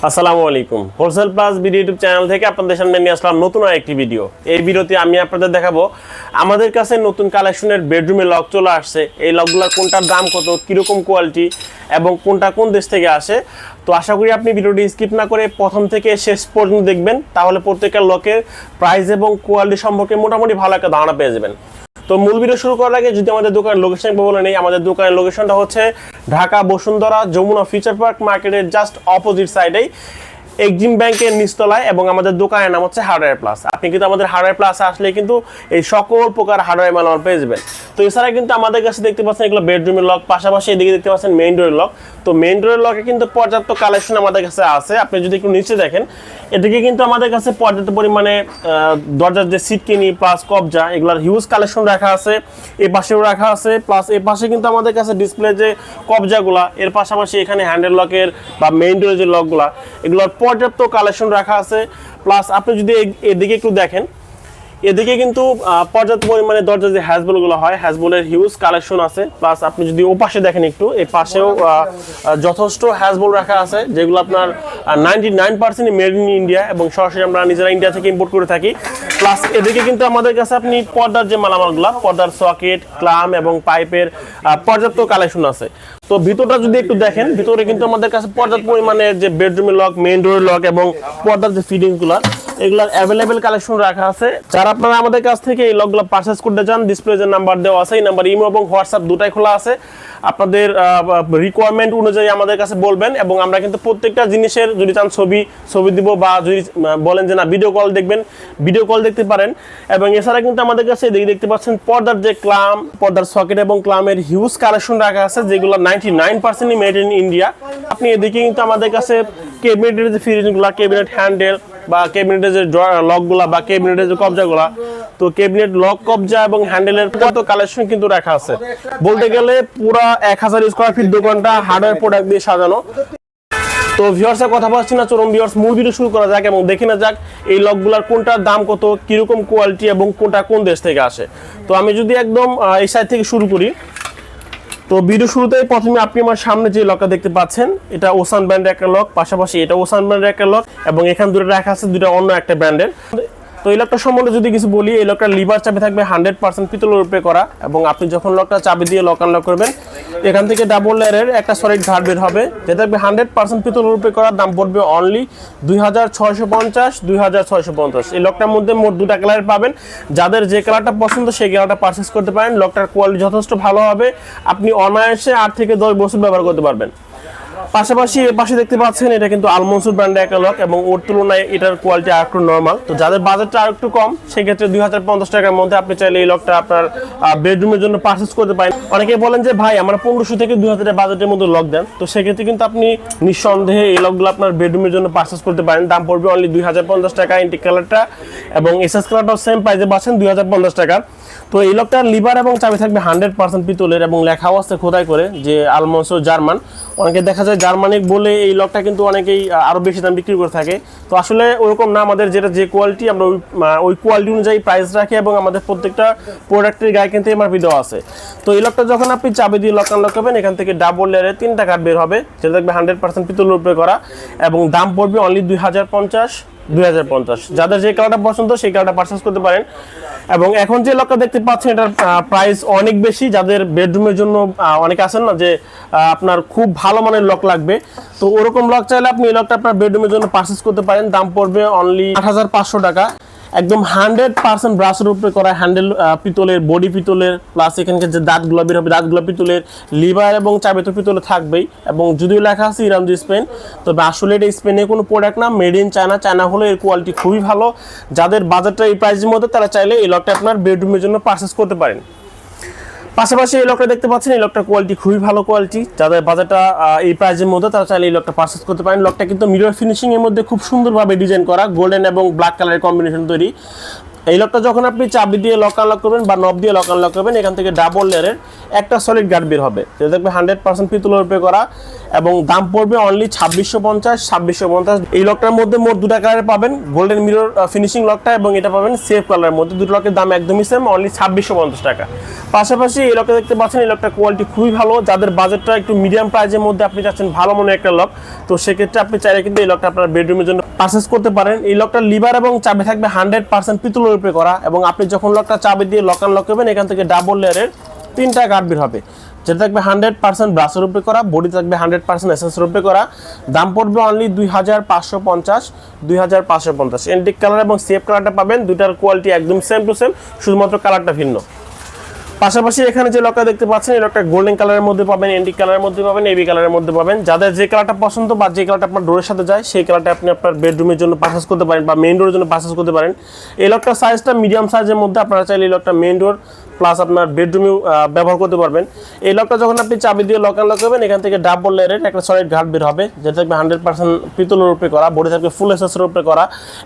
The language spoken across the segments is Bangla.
আসসালামু আলাইকুম। Wholesale plus video YouTube channel থেকে আপনাদের সামনে নিয়ে আসলাম নতুন আরেকটি ভিডিও। এই ভিডিওতে আমি আপনাদের দেখাবো আমাদের কাছে নতুন কালেকশনের বেডরুমে লক চলে আসছে। এই লকগুলোর কোনটার দাম কত, কীরকম কোয়ালিটি এবং কোনটা কোন দেশ থেকে আসে। তো আশা করি আপনি ভিডিওটি স্কিপ না করে প্রথম থেকে শেষ পর্যন্ত দেখবেন, তাহলে প্রত্যেকটা লকের প্রাইস এবং কোয়ালিটি সম্পর্কে মোটামুটি ভালো একটা ধারণা পেয়ে যাবেন। তো মূল ভিডিও শুরু করার আগে যদি আমাদের দোকানের লোকেশন বলে নেই, আমাদের দোকানের লোকেশনটা হচ্ছে ঢাকা বসুন্ধরা যমুনা ফিউচার পার্ক মার্কেটের জাস্ট অপোজিট সাইডেই এক্সিম ব্যাংকের নিচতলায়, এবং আমাদের দোকানের নাম হচ্ছে হার্ডওয়্যার প্লাস। আপনি কিন্তু আমাদের হার্ডওয়্যার প্লাসে আসলে কিন্তু এই সকল প্রকার হার্ডওয়্যার মালামাল পেয়ে যাবেন। তো এছাড়া কিন্তু আমাদের কাছে দেখতে পাচ্ছেন এগুলো বেডরুমের লক, পাশাপাশি এদিকে দেখতে পাচ্ছেন মেইন ডোরের লক। তো মেইন ডোরের লকে কিন্তু পর্যাপ্ত কালেকশন আমাদের কাছে আছে। আপনি যদি একটু নিচে দেখেন, এদিকে কিন্তু আমাদের কাছে পর্যাপ্ত পরিমাণে দরজার যে সিটকিনি প্লাস কবজা এগুলোর হিউজ কালেকশন রাখা আছে। এই পাশেও রাখা আছে, প্লাস এই পাশে কিন্তু আমাদের কাছে ডিসপ্লে যে কবজাগুলা, এর পাশাপাশি এখানে হ্যান্ডেল লকের বা মেইন ডোরের যে লকগুলা এগুলোর পর্যাপ্ত কালেকশন রাখা আছে। প্লাস আপনি যদি এদিকে একটু দেখেন, এদিকে কিন্তু পর্যাপ্ত পরিমাণে দরজা যে হ্যাজবলগুলো হয়, হ্যাজবলের হিউজ কালেকশন আছে। প্লাস আপনি যদি ও পাশে দেখেন একটু, এই পাশেও যথেষ্ট হ্যাজবল রাখা আছে, যেগুলো আপনার 99% মেড ইন ইন্ডিয়া এবং সরাসরি আমরা নিজেরা ইন্ডিয়া থেকে ইম্পোর্ট করে থাকি। প্লাস এদিকে কিন্তু আমাদের কাছে আপনি পর্দার যে মালামালগুলো, পর্দার সকেট, ক্লাম এবং পাইপের পর্যাপ্ত কালেকশন আছে। তো ভিতরটা যদি একটু দেখেন, ভিতরে কিন্তু আমাদের কাছে পর্যাপ্ত পরিমাণে যে বেডরুমের লক, মেইন ডোরের লক এবং পর্দার যে ফিটিংসগুলো এগুলোর অ্যাভেলেবেল কালেকশন রাখা আছে। যারা আপনারা আমাদের কাছ থেকে এই লকগুলো পারচেস করতে চান, ডিসপ্লে যে নাম্বার দেওয়া আছে, এই নাম্বার ইমো এবং হোয়াটসঅ্যাপ দুটাই খোলা আছে। আপনাদের রিকোয়ারমেন্ট অনুযায়ী আমাদের কাছে বলবেন, এবং আমরা কিন্তু প্রত্যেকটা জিনিসের যদি চান ছবি দিব, বা যদি বলেন যে না ভিডিও কল দেখবেন, ভিডিও কল দেখতে পারেন। এবং এছাড়া কিন্তু আমাদের কাছে এদিকে দেখতে পাচ্ছেন পর্দার যে ক্লাম, পর্দার সকেট এবং ক্লামের হিউজ কালেকশন রাখা আছে, যেগুলো 99% মেড ইন ইন্ডিয়া। আপনি এদিকে কিন্তু আমাদের কাছে ক্যাবিনেটের যে ফিটিংসগুলো, ক্যাবিনেট হ্যান্ডেল বা ক্যাবিনেটের যে লকগুলা বা ক্যাবিনেটের যে কবজাগুলা, তো ক্যাবিনেট লক, কবজা এবং হ্যান্ডেলের কত কালেকশন কিন্তু রাখা আছে। বলতে গেলে পুরো 1000 স্কয়ার ফিট দোকানটা হার্ডওয়্যার প্রোডাক্ট দিয়ে সাজানো। তো ভিউয়ার্সের কথা বলছি না, চলুন ভিউয়ার্স মূল ভিডিও শুরু করা যাক এবং দেখে না যাক এই লকগুলার কোনটার দাম কত, কিরকম কোয়ালিটি এবং কোনটা কোন দেশ থেকে আসে। তো আমি যদি একদম এই সাইড থেকে শুরু করি, তো ভিডিও শুরুতেই প্রথমে আপনি আমার সামনে যে লকটা দেখতে পাচ্ছেন, এটা ওসান ব্র্যান্ডের একটা লক, পাশাপাশি এটা ওসান ব্র্যান্ডের একটা লক, এবং এখানে দুটো রাখা আছে দুটো অন্য একটা ব্র্যান্ডের। তো এই লকটা সম্বন্ধে যদি কিছু বলি, এই লকটার লিভার চাবি থাকবে 100% পিতলের উপরে করা, এবং আপনি যখন লকটা চাবি দিয়ে লক আনলক করবেন, এখান থেকে ডাবল লেয়ারের একটা সলিড ঘাট বের হবে, যেটা থাকবে 100% পিতলের উপরে করা। দাম পড়বে অনলি 2650, 2650। এই লকটার মধ্যে মোট দুটা কালার পাবেন। যাদের যে কালারটা পছন্দ সেই কালারটা পারচেস করতে পারেন। লকটার কোয়ালিটি যথেষ্ট ভালো হবে, আপনি অনায়াসে 8 থেকে 10 বছর ব্যবহার করতে পারবেন। পাশাপাশি এর পাশে দেখতে পাচ্ছেন এটা কিন্তু আলমনসুর ব্র্যান্ডের একটা লক, এবং ওর তুলনায় এটার কোয়ালিটি আর একটু নর্মাল। তো যাদের বাজেটটা আর একটু কম, সেক্ষেত্রে 2050 টাকার মধ্যে আপনি চাইলে এই লকটা আপনার বেডরুমের জন্য পারচেস করতে পারেন। অনেকে বলেন যে ভাই আমরা 1500 থেকে 2000 বাজেটের মধ্যে লক দেন, তো সেক্ষেত্রে কিন্তু আপনি নিঃসন্দেহে এই লকগুলো আপনার বেডরুমের জন্য পারচেস করতে পারেন। দাম পড়বে অনলি 2050 টাকা ইন্টিক কালারটা, এবং এসএস কালারটাও সেম প্রাইসে পাচ্ছেন 2050 টাকা। তো এই লকটার লিভার এবং চাবি থাকবে 100% পিতলের, এবং লেখাও আছে খোদাই করে যে আলমনসো জার্মান। অনেকে দেখা যায় জার্মানিক বলে এই লকটা কিন্তু অনেকেই আরো বেশি দাম বিক্রি করে থাকে। তো আসলে ওরকম না, আমাদের যেটা যে কোয়ালিটি আমরা ওই কোয়ালিটি অনুযায়ী প্রাইস রাখি, এবং আমাদের প্রত্যেকটা প্রোডাক্টের গায়ে কিন্তু এমআরপি দেওয়া আছে। তো এই লকটা যখন আপনি চাবি দিয়ে লক আনলক করবেন, এখান থেকে ডাবল লেয়ারের 3টা কার্ড বের হবে, যেটা থাকবে 100% পিতলের উপরে করা, এবং দাম পড়বে অনলি 2050। যাদের যে কালারটা পছন্দ সেই কালারটা পারচেস করতে পারেন। এবং এখন যে লকটা দেখতে পাচ্ছেন এটার প্রাইস অনেক বেশি। যাদের বেডরুমের জন্য অনেকে আছেন না যে আপনার খুব ভালো মানের লক লাগবে, তো ওরকম লক চাইলে আপনি এই লকটা আপনার বেডরুমের জন্য পারচেস করতে পারেন। দাম পড়বে অনলি 8500 টাকা। একদম 100% ব্রাশের উপরে করা, হ্যান্ডেল পিতলের, বডি পিতলের, প্লাস এখানকার যে দাঁতগুলো বের হবে দাঁতগুলো পিতলের, লিভার এবং চাবি তো পিতলে থাকবেই। এবং যদিও লেখা আছে ইরান স্পেন, তবে আসলে এটা স্পেনের কোনো প্রোডাক্ট না, মেড ইন চায়না। চায়না হলে এর কোয়ালিটি খুবই ভালো। যাদের বাজেটটা এই প্রাইসের মধ্যে, তারা চাইলে এই লকটা আপনার বেডরুমের জন্য পারচেস করতে পারেন। পাশাপাশি এই লকটা দেখতে পাচ্ছেন, এই লকটার কোয়ালিটি খুবই ভালো কোয়ালিটি। যাদের বাজেটটা এই প্রাইসের মধ্যে, তারা চাইলে এই লকটা পারচেস করতে পারেন। লকটা কিন্তু মিরর ফিনিশিং এর মধ্যে খুব সুন্দরভাবে ডিজাইন করা, গোল্ডেন এবং ব্ল্যাক কালারের কম্বিনেশন তৈরি। এই লকটা যখন আপনি চাবি দিয়ে লক আনলক করবেন বা নব দিয়ে লক আনলক করবেন, এখান থেকে ডাবল লেয়ারের একটা সলিড গার্ড বের হবে, যেটা দেখবে 100% পিতলের উপরে করা এবং দাম পড়বে অনলি 2650। এই লকটার মধ্যে মোট দুটা কালার পাবেন, গোল্ডেন মিরর ফিনিশিং লকটা এবং এটা পাবেন সেফ কালারের মধ্যে। দুটো লকের দাম একদমই সেম, অনলি 2650 টাকা। পাশাপাশি এই লকটা দেখতে পাচ্ছেন, এই লকটা কোয়ালিটি খুবই ভালো। যাদের বাজেটটা একটু মিডিয়াম প্রাইসের মধ্যে আপনি চাচ্ছেন ভালো মনে একটা লক, তো সেক্ষেত্রে আপনি চাইলে কিন্তু এই লকটা আপনার বেডরুমের জন্য পারচেস করতে পারেন। এই লকটার লিভার এবং চাবি থাকবে 100% পিতলের উপরে করা এবং আপনি যখন লকটা চাবি দিয়ে লক আনলক করবেন, এখান থেকে ডাবল লেয়ারের 3টা গার্ড বের হবে, যেটা থাকবে 100% ব্রাশের উপরে করা, বডি থাকবে 100% এসএসের উপরে করা। দাম পড়বে অনলি 2550। এন্টিক কালার এবং সেফ কালারটা পাবেন, দুইটার কোয়ালিটি একদম সেম টু সেম, শুধুমাত্র কালারটা ভিন্ন। পাশাপাশি এখানে যে লকটা দেখতে পাচ্ছেন, এই লকটা গোল্ডেন কালারের মধ্যে পাবেন, এন্টিক কালারের মধ্যে পাবেন, এবি কালারের মধ্যে পাবেন। যাদের যে কালারটা পছন্দ বা যে কালারটা আপনার ডোরের সাথে যায়, সেই কালারটা আপনি আপনার বেডরুমের জন্য পারচেস করতে পারেন বা মেইন ডোরের জন্য পারচেস করতে পারেন। এই লকটার সাইজটা মিডিয়াম সাইজের মধ্যে, আপনারা চাইলে এই লকটা মেইন ডোর প্লাস আপনার বেডরুমেও ব্যবহার করতে পারবেন। এই লকটা যখন আপনি চাবি দিয়ে লক আনলক করবেন, এখান থেকে ডাবল লেয়ারের একটা সলিড গার্ড বের হবে, যেটা থাকবে 100% পিতলের উপরে করা, বডি থাকবে ফুল এসএসের উপরে করা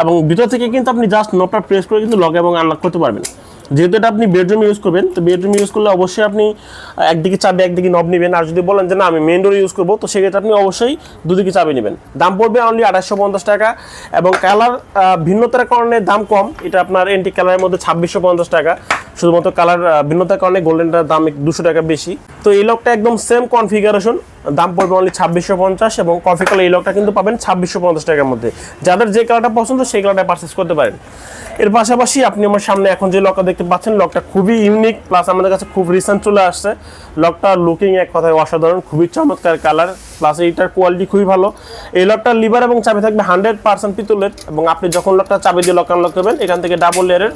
এবং ভিতর থেকে কিন্তু আপনি জাস্ট নবটা প্রেস করে কিন্তু লক এবং আনলক করতে পারবেন। যেহেতু এটা আপনি বেডরুম ইউজ করবেন, তো বেডরুম ইউজ করলে অবশ্যই আপনি একদিকে চাবি একদিকে নব নেবেন। আর যদি বলেন যে না আমি মেইন ডোর ইউজ করবো, তো সেক্ষেত্রে আপনি অবশ্যই দুদিকে চাবি নেবেন। দাম পড়বে অনলি 2850 টাকা এবং কালার ভিন্নতার কারণে দাম কম। এটা আপনার এন্টিক কালারের মধ্যে 2650 টাকা, শুধুমাত্র কালার ভিন্নতার কারণে গোল্ডেনটার দাম 200 টাকা বেশি। তো এই লকটা একদম সেম কনফিগারেশন, দাম পড়বে অনলি 2650 এবং কফি কালার এই লকটা কিন্তু পাবেন 2650 টাকার মধ্যে। যাদের যে কালারটা পছন্দ সেই কালারটা পারচেস করতে পারেন। এর পাশাপাশি আপনি আমার সামনে এখন যে লকটা দেখতে পাচ্ছেন, লকটা খুবই ইউনিক প্লাস আমাদের কাছে খুব রিসেন্ট চলে আসছে। লকটার লুকিং এক কথায় অসাধারণ, খুবই চমৎকার কালার প্লাস এইটার কোয়ালিটি খুবই ভালো। এই লকটার লিভার এবং চাবি থাকবে 100% পিতলের এবং আপনি যখন লকটা চাবি দিয়ে লক আনলক করবেন, এখান থেকে ডাবল লেয়ারের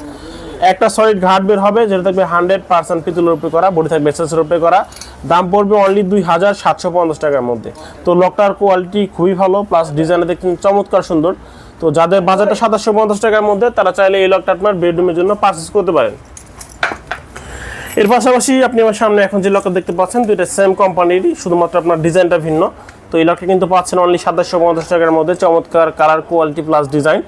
একটা সলিড গার্ড বের হবে, যেটা থাকবে 100% পিতলের উপরে করা, বডি থাকবে এসএসের উপরে করা। দাম পড়বে অনলি 2750 টাকার মধ্যে। তো লকটার কোয়ালিটি খুবই ভালো প্লাস ডিজাইনে দেখছেন চমৎকার সুন্দর। তো যাদের বাজেটটা 2750 টাকার মধ্যে, তারা চাইলে এই লকটা আপনার বেডরুমের জন্য পারচেস করতে পারেন। এর পাশাপাশি আপনি আমার সামনে এখন যে লকটা দেখতে পাচ্ছেন, তো এটা সেম কোম্পানিরই, শুধুমাত্র আপনার ডিজাইনটা ভিন্ন। তো এই লকটা কিন্তু পাচ্ছেন অনলি 2750 টাকার মধ্যে, চমৎকার কালার কোয়ালিটি প্লাস ডিজাইন।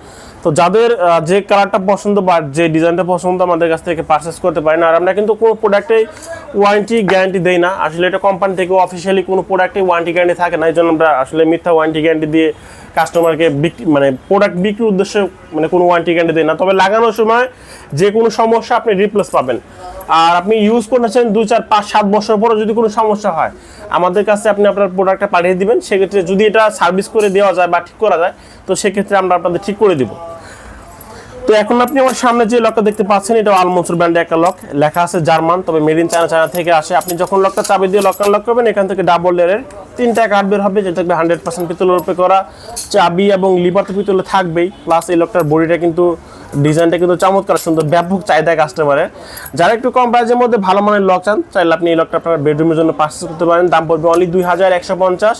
তো যাদের যে কালারটা পছন্দ বা যে ডিজাইনটা পছন্দ, আমাদের কাছ থেকে পারচেস করতে পারেন। আর আমরা কিন্তু কোনো প্রোডাক্টে ওয়ারেন্টি গ্যারান্টি দেই না, আসলে এটা কোম্পানি থেকে অফিসিয়ালি কোনো প্রোডাক্টে ওয়ারেন্টি গ্যারান্টি থাকে না। এই জন্য আমরা আসলে মিথ্যা ওয়ারেন্টি গ্যারান্টি দিয়ে কাস্টমারকে মানে প্রোডাক্ট বিক্রির উদ্দেশ্যে মানে কোনো ওয়ারেন্টি গ্যারান্টি দেয় না। তবে লাগানোর সময় যে কোনো সমস্যা আপনি রিপ্লেস পাবেন। আর আপনি ইউজ করেছেন 2, 4, 5, 7 বছর পরে যদি কোনো সমস্যা হয়, আমাদের কাছে আপনি আপনার প্রোডাক্টটা পাঠিয়ে দিবেন। সেক্ষেত্রে যদি এটা সার্ভিস করে দেওয়া যায় বা ঠিক করা যায়, তো সেক্ষেত্রে আমরা আপনাদের ঠিক করে দিব। তো এখন আপনি আমার সামনে যে লকটা দেখতে পাচ্ছেন, এটা আলমনসুর ব্র্যান্ডের একটা লক, লেখা আছে জার্মান, তবে মেড ইন চায়না থেকে আসে। আপনি যখন লকটা চাবি দিয়ে লক আনলক করবেন, এখান থেকে ডাবল লেয়ারের 3টা কার্ড বের হবে, যেটা থাকবে 100% পিতলের উপরে করা, চাবি এবং লিভার তো পিতলে থাকবেই। প্লাস এই লকটার বডিটা কিন্তু ডিজাইনটা কিন্তু চমৎকার সুন্দর, ব্যাপক চাহিদা কাস্টমারের। যারা একটু কম প্রাইসের মধ্যে ভালো মানের লক চান, চাইলে আপনি এই লকটা আপনার বেডরুমের জন্য পারচেস করতে পারেন। দাম পড়বে অনলি 2150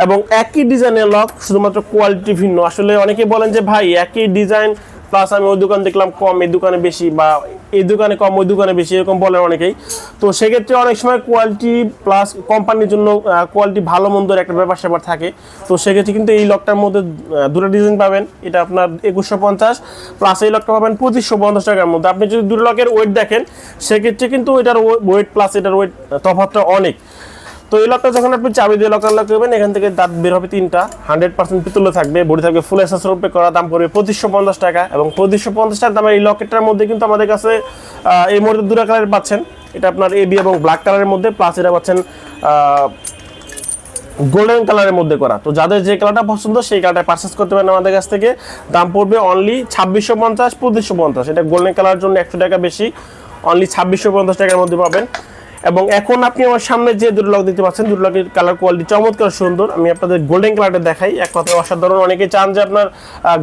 এবং একই ডিজাইনের লক, শুধুমাত্র কোয়ালিটি ভিন্ন। আসলে অনেকে বলেন যে ভাই একই ডিজাইন প্লাস আমি ওই দোকান দেখলাম কম, এই দোকানে বেশি, বা এই দোকানে কম ওই দোকানে বেশি, এরকম বলেন অনেকেই। তো সেক্ষেত্রে অনেক সময় কোয়ালিটি প্লাস কোম্পানির জন্য কোয়ালিটি ভালো মন্দর একটা ব্যাপার স্যাপার থাকে। তো সেক্ষেত্রে কিন্তু এই লকটার মধ্যে দুটো ডিজাইন পাবেন, এটা আপনার 2150 প্লাস এই লকটা পাবেন 2550 টাকার মধ্যে। আপনি যদি দুটো লকের ওয়েট দেখেন, সেক্ষেত্রে কিন্তু এটার ওয়েট প্লাস এটার ওয়েট তফাৎটা অনেক। তো এই লকটা যখন আপনি চাবি দিয়ে লক আনলক করবেন, এখান থেকে দাঁত বের হবে 3টা, 100% পিতলে থাকবে, বডি থাকবে ফুল এসএসের উপরে করা। দাম পড়বে 2550 টাকা এবং 2550 টাকা দামের এই লকেটটার মধ্যে কিন্তু আমাদের কাছে এই মুহূর্তে দুটো কালার পাচ্ছেন। এটা আপনার এবি এবং ব্ল্যাক কালারের মধ্যে, প্লাস এটা পাচ্ছেন গোল্ডেন কালারের মধ্যে করা। তো যাদের যে কালারটা পছন্দ সেই কালারটা পারচেস করতে পারেন আমাদের কাছ থেকে। দাম পড়বে অনলি 2650, 2550। এটা গোল্ডেন কালারের জন্য 100 টাকা বেশি, অনলি 2650 টাকার মধ্যে পাবেন। এবং এখন আপনি আমার সামনে যে দুটো লক দেখতে পাচ্ছেন, দুটো লকের কালার কোয়ালিটি চমৎকার সুন্দর। আমি আপনাদের গোল্ডেন কালারটা দেখাই, এক কথায় অসাধারণ। অনেকে চান যে আপনার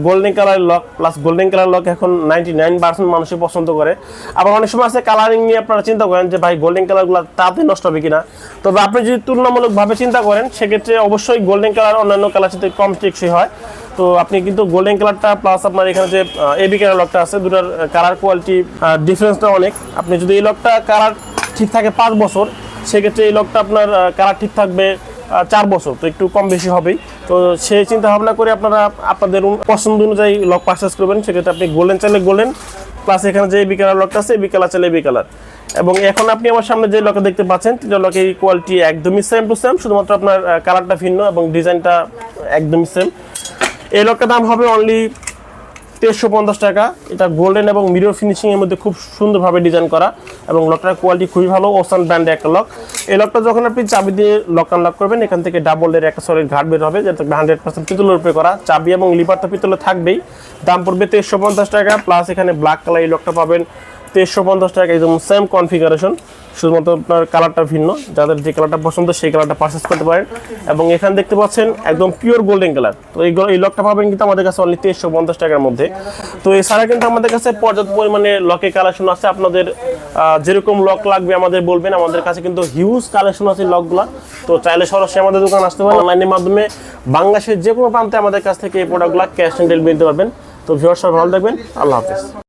golden colour lock plus golden colour lock এখন 99% মানুষই পছন্দ করে। আবার অনেক সময় আছে কালারিং নিয়ে আপনারা চিন্তা করেন যে ভাই গোল্ডেন কালারগুলো তাতে নষ্ট হবে কিনা। তবে আপনি যদি তুলনামূলকভাবে চিন্তা করেন, সেক্ষেত্রে অবশ্যই গোল্ডেন কালার অন্যান্য কালার সাথে কম টেকসই হয়। তো আপনি কিন্তু গোল্ডেন কালারটা প্লাস আপনার এখানে যে এবি কালার লকটা আছে, দুটার কালার কোয়ালিটি ডিফারেন্সটা অনেক। আপনি যদি এই লকটা কালার ঠিক থাকে 5 বছর, সেক্ষেত্রে এই লকটা আপনার কালার ঠিক থাকবে 4 বছর, তো একটু কম বেশি হবেই। তো তো সেই চিন্তা ভাবনা করে আপনারা আপনাদের পছন্দ অনুযায়ী লক পারচেস করবেন। সেক্ষেত্রে আপনি গোল্ডেন চাইলে গোল্ডেন, প্লাস এখানে যে বি কালার লকটা আছে বি কালার চাইলে বি কালার। এবং এখন আপনি আমার সামনে যে লকটা দেখতে পাচ্ছেন, তিনটা লকের কোয়ালিটি একদমই সেম টু সেম, শুধুমাত্র আপনার কালারটা ভিন্ন এবং ডিজাইনটা একদমই সেম। এই লকটার দাম হবে অনলি 1350 টাকা। এটা গোল্ডেন এবং মিরর ফিনিশিং এর মধ্যে খুব সুন্দরভাবে ডিজাইন করা এবং লকটার কোয়ালিটি খুবই ভালো, ওসান ব্র্যান্ডের একটা লক। এই লকটা যখন আপনি চাবি দিয়ে লক আনলক করবেন, এখান থেকে ডাবল এর একটা সলিড ঘাট বের হবে, যেটা 100% পিতলের উপরে করা। চাবি এবং লিভার তো পিতলে থাকবেই। দাম পড়বে 1350 টাকা, প্লাস এখানে ব্ল্যাক কালার এই লকটা পাবেন 1350 টাকা, একদম সেম কনফিগারেশন, শুধুমাত্র আপনার কালারটা ভিন্ন। যাদের যে কালারটা পছন্দ সেই কালারটা পারচেস করতে পারেন। এবং এখানে দেখতে পাচ্ছেন একদম পিওর গোল্ডেন কালার। তো এই লকটা পাবেন কিন্তু আমাদের কাছে অনলি 1350 টাকার মধ্যে। তো এছাড়া কিন্তু আমাদের কাছে পর্যাপ্ত পরিমাণে লকের কালেকশন আছে। আপনাদের যেরকম লক লাগবে আমাদের বলবেন, আমাদের কাছে কিন্তু হিউজ কালেকশন আছে লকগুলা। তো চাইলে সরাসরি আমাদের দোকান আসতে পারেন। অনলাইনের মাধ্যমে বাংলাদেশের যে কোনো প্রান্তে আমাদের কাছ থেকে এই প্রোডাক্টগুলো ক্যাশ অন ডেলিভারি নিতে পারবেন। তো ভিউয়ার্স সবাই ভালো থাকবেন, আল্লাহ হাফেজ।